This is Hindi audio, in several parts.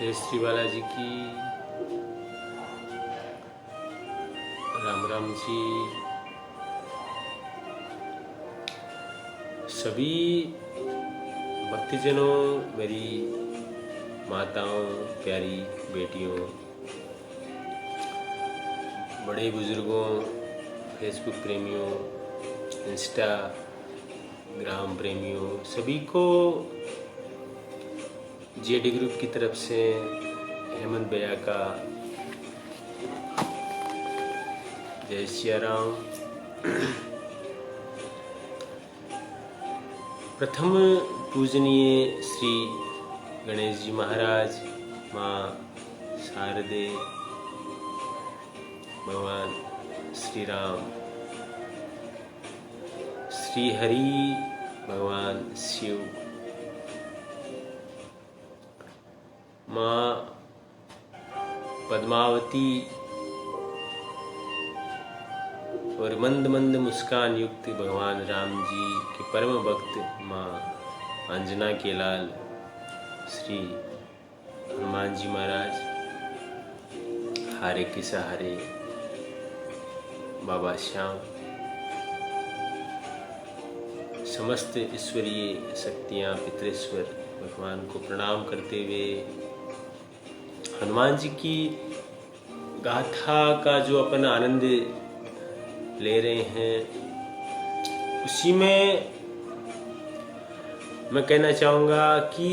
जय श्री बालाजी की। राम राम जी। सभी भक्तजनों, मेरी माताओं, प्यारी बेटियों, बड़े बुजुर्गों, फेसबुक प्रेमियों, इंस्टाग्राम प्रेमियों, सभी को जेडी ग्रुप की तरफ से हेमंत भैया का जय सिया राम। प्रथम पूजनीय श्री गणेश जी महाराज, माँ शारदे, भगवान श्री राम, श्री हरि, भगवान शिव, माँ पद्मावती और मंद मंद मुस्कान युक्त भगवान राम जी के परम भक्त माँ अंजना के लाल श्री हनुमान जी महाराज, हारे के सहारे बाबा श्याम, समस्त ईश्वरीय शक्तियाँ, पितरेश्वर भगवान को प्रणाम करते हुए हनुमान जी की गाथा का जो अपन आनंद ले रहे हैं, उसी में मैं कहना चाहूँगा कि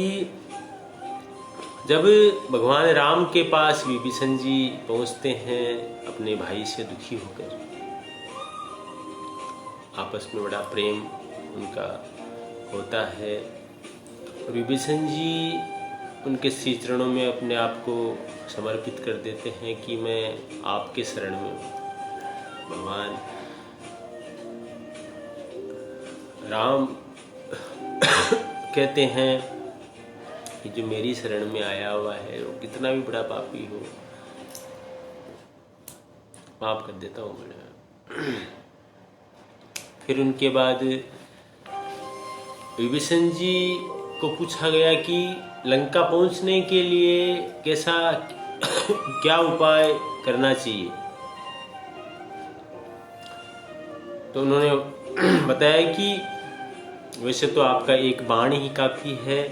जब भगवान राम के पास विभीषण जी पहुँचते हैं अपने भाई से दुखी होकर, आपस में बड़ा प्रेम उनका होता है, और विभीषण जी उनके श्री चरणों में अपने आप को समर्पित कर देते हैं कि मैं आपके शरण में हूँ। भगवान राम कहते हैं कि जो मेरी शरण में आया हुआ है वो कितना भी बड़ा पापी हो, माफ कर देता हूँ मैं। फिर उनके बाद विभीषण जी को पूछा गया कि लंका पहुंचने के लिए कैसा क्या उपाय करना चाहिए, तो उन्होंने बताया कि वैसे तो आपका एक बाण ही काफी है,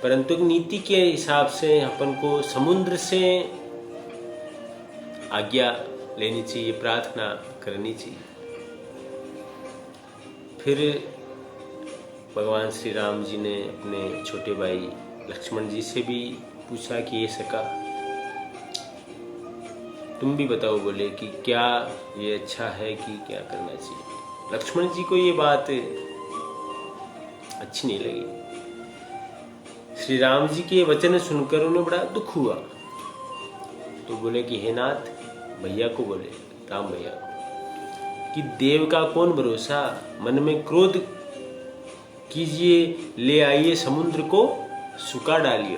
परंतु नीति के हिसाब से अपन को समुद्र से आज्ञा लेनी चाहिए, प्रार्थना करनी चाहिए। फिर भगवान श्री राम जी ने अपने छोटे भाई लक्ष्मण जी से भी पूछा कि ये सका तुम भी बताओ, बोले कि क्या ये अच्छा है कि क्या करना चाहिए। लक्ष्मण जी को ये बात अच्छी नहीं लगी। श्री राम जी के वचन सुनकर उन्हें बड़ा दुख हुआ, तो बोले कि हे नाथ, भैया को बोले, राम भैया को, कि देव का कौन भरोसा, मन में क्रोध कीजिए, ले आइए समुद्र को सुखा डालिए।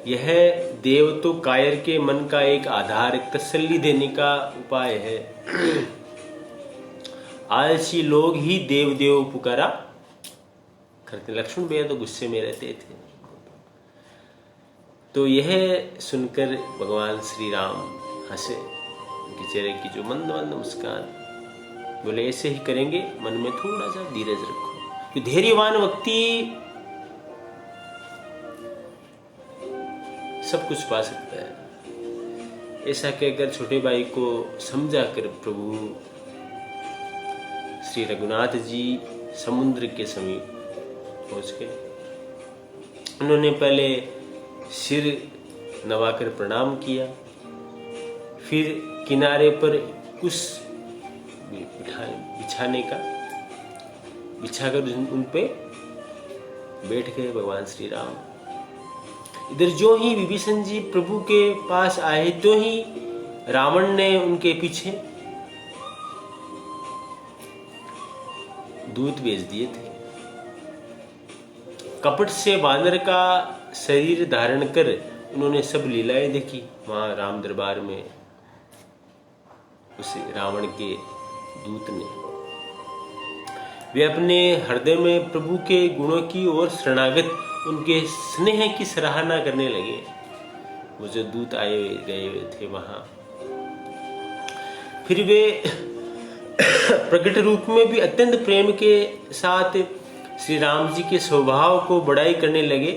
यह देव तो कायर के मन का एक आधार, एक तसल्ली देने का उपाय है। आलसी लोग ही देव देव पुकारा करते। लक्ष्मण भैया तो गुस्से में रहते थे। तो यह सुनकर भगवान श्री राम हंसे, उनके चेहरे की जो मंद मंद मुस्कान, बोले ऐसे ही करेंगे, मन में थोड़ा सा धीरज रखो। धैर्यवान व्यक्ति सब कुछ पा सकता है। ऐसा कहकर छोटे भाई को समझा कर प्रभु श्री रघुनाथ जी समुद्र के समीप पहुंच गए। उन्होंने पहले सिर नवाकर प्रणाम किया, फिर किनारे पर कुछ बिछाकर उन पे बैठ गए भगवान श्री राम। इधर जो ही विभीषण जी प्रभु के पास आए, तो ही रावण ने उनके पीछे दूत भेज दिए थे। कपट से वानर का शरीर धारण कर उन्होंने सब लीलाएं देखी वहां राम दरबार में। उस रावण के दूत ने, वे अपने हृदय में प्रभु के गुणों की ओर शरणागत उनके स्नेह की सराहना करने लगे। वो जो दूत आए गए हुए थे वहां, फिर वे प्रकट रूप में भी अत्यंत प्रेम के साथ श्री राम जी के स्वभाव को बड़ाई करने लगे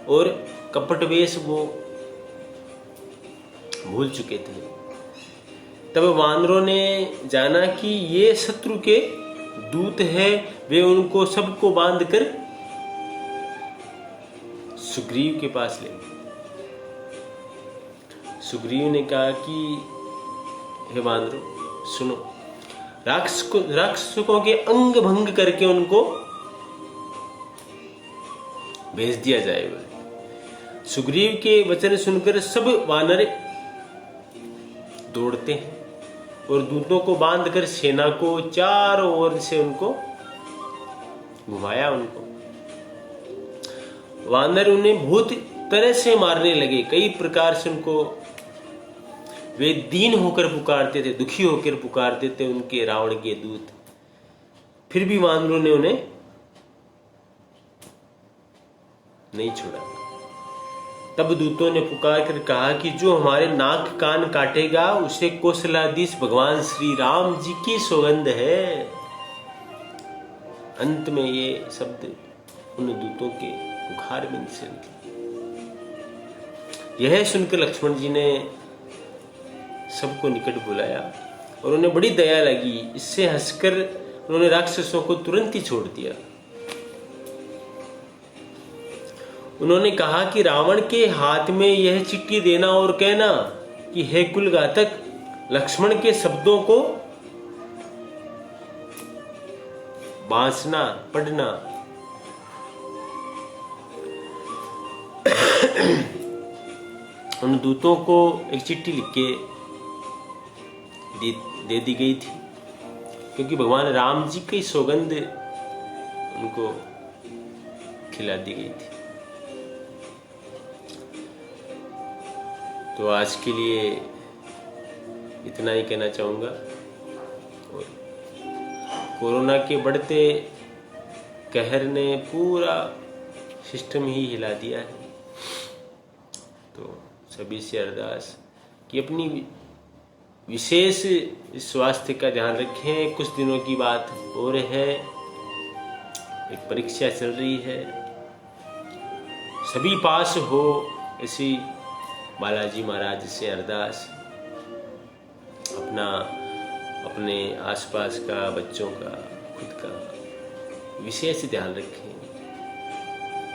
और कपटवेश वो भूल चुके थे। तब वानरों ने जाना कि ये शत्रु के दूत है। वे उनको सबको बांधकर सुग्रीव के पास ले गए। सुग्रीव ने कहा कि हे वानरों सुनो, राक्षसों के अंग भंग करके उनको भेज दिया जाएगा। सुग्रीव के वचन सुनकर सब वानर दौड़ते हैं और दूतों को बांधकर सेना को चारों ओर से उनको घुमाया। उनको वानर उन्हें बहुत तरह से मारने लगे, कई प्रकार से उनको वे दीन होकर पुकारते थे, दुखी होकर पुकारते थे उनके रावण के दूत। फिर भी वानरों ने उन्हें नहीं छोड़ा। तब दूतों ने पुकार कर कहा कि जो हमारे नाक कान काटेगा उसे कौशलाधीश भगवान श्री राम जी की सौगंध है। अंत में ये शब्द उन दूतों के मुखार बिंद से निकले। यह सुनकर लक्ष्मण जी ने सबको निकट बुलाया और उन्हें बड़ी दया लगी। इससे हंसकर उन्होंने राक्षसों को तुरंत ही छोड़ दिया। उन्होंने कहा कि रावण के हाथ में यह चिट्ठी देना और कहना कि हे कुलघातक, लक्ष्मण के शब्दों को बांसना पढ़ना। उन दूतों को एक चिट्ठी लिख के दे दी गई थी, क्योंकि भगवान राम जी की सौगंध उनको खिला दी गई थी। तो आज के लिए इतना ही कहना चाहूँगा। और कोरोना के बढ़ते कहर ने पूरा सिस्टम ही हिला दिया है। तो सभी से अरदास कि अपनी विशेष स्वास्थ्य का ध्यान रखें। कुछ दिनों की बात और है, एक परीक्षा चल रही है, सभी पास हो ऐसी बालाजी महाराज से अरदास। अपने आसपास का, बच्चों का, खुद का विशेष ध्यान रखें,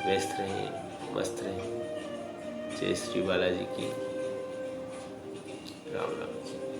व्यस्त रहें, मस्त रहें। जय श्री बालाजी की। राम राम।